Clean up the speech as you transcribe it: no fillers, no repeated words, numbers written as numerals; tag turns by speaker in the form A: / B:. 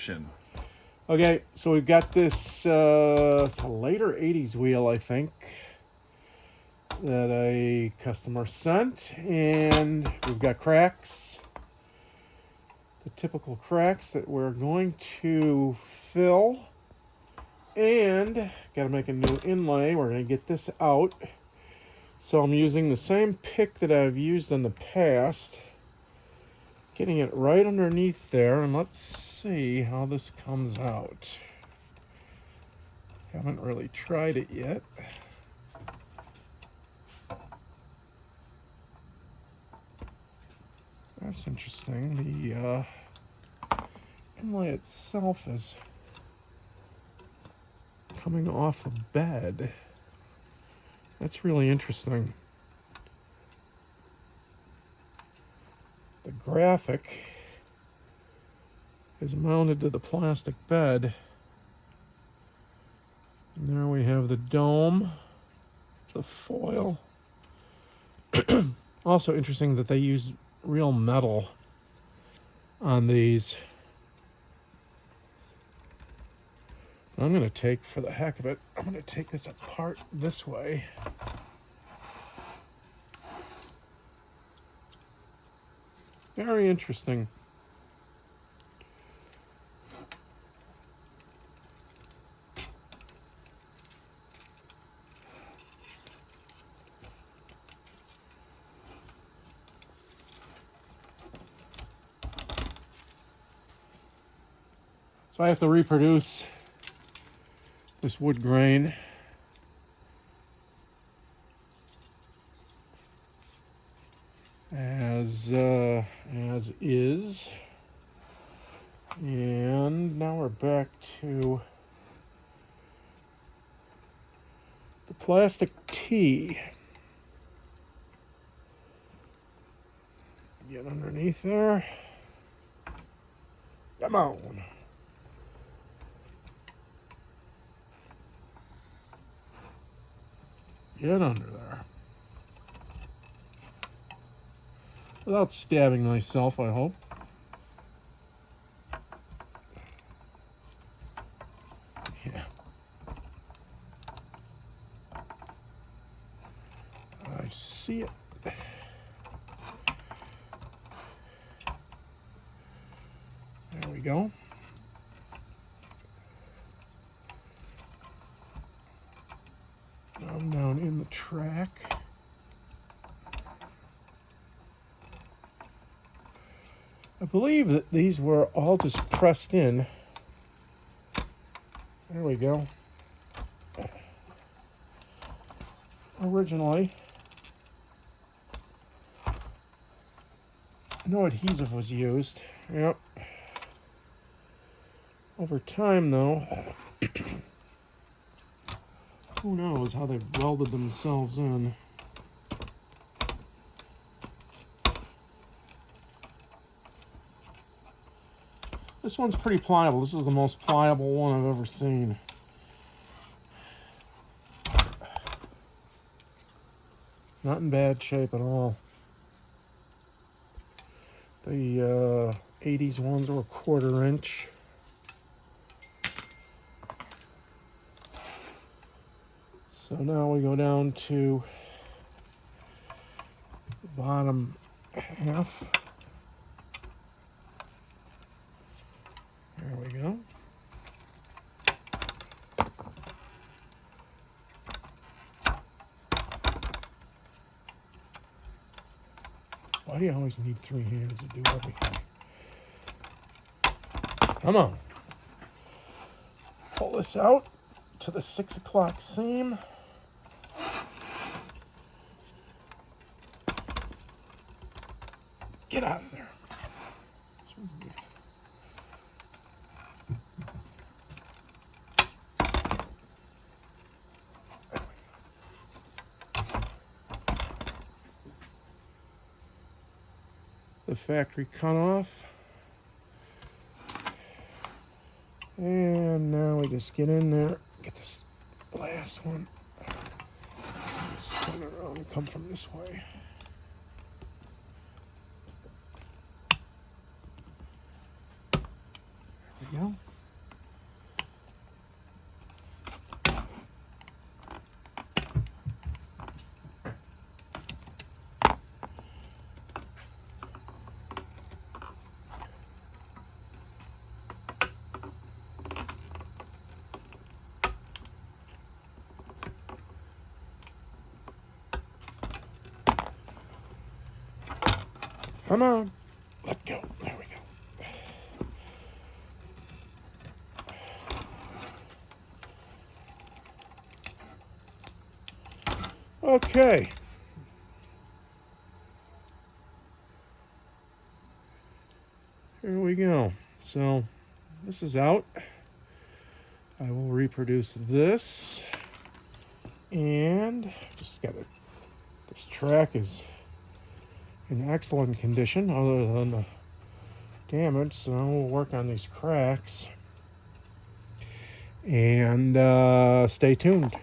A: reproduction.
B: Okay, so we've got this it's a later 80s wheel, I think, that a customer sent, and we've got cracks, the typical cracks that we're going to fill, and got to make a new inlay. We're going to get this out. So I'm using the same pick that I've used in the past, getting it right underneath there, and let's see how this comes out. Haven't really tried it yet. That's interesting. The inlay itself is coming off a bed. That's really interesting. The graphic is mounted to the plastic bed. And there we have the dome, the foil. Also interesting that they use real metal on these. I'm going to take, for the heck of it, I'm going to take this apart this way. Very interesting. So I have to reproduce this wood grain. As is. And now we're back to the plastic tee. Get underneath there. Come on. Get under there. Without stabbing myself, I hope. Yeah. I see it. There we go. I'm down in the track. I believe that these were all just pressed in. There we go. Originally, no adhesive was used. Yep. Over time, though, who knows how they welded themselves in. This one's pretty pliable. This is the most pliable one I've ever seen. Not in bad shape at all. The 80s ones were 1/4 inch. So now we go down to the bottom half. There we go. Why do you always need 3 hands to do everything? Come on. Pull this out to the 6 o'clock seam. Get out of there. The factory cutoff. And now we just get in there, get this last one, spin around and come from this way. There There we go. Come on. Let go. There we go. Okay. Here we go. So this is out. I will reproduce this. And just got it. This track is in excellent condition other than the damage, so we'll work on these cracks and stay tuned.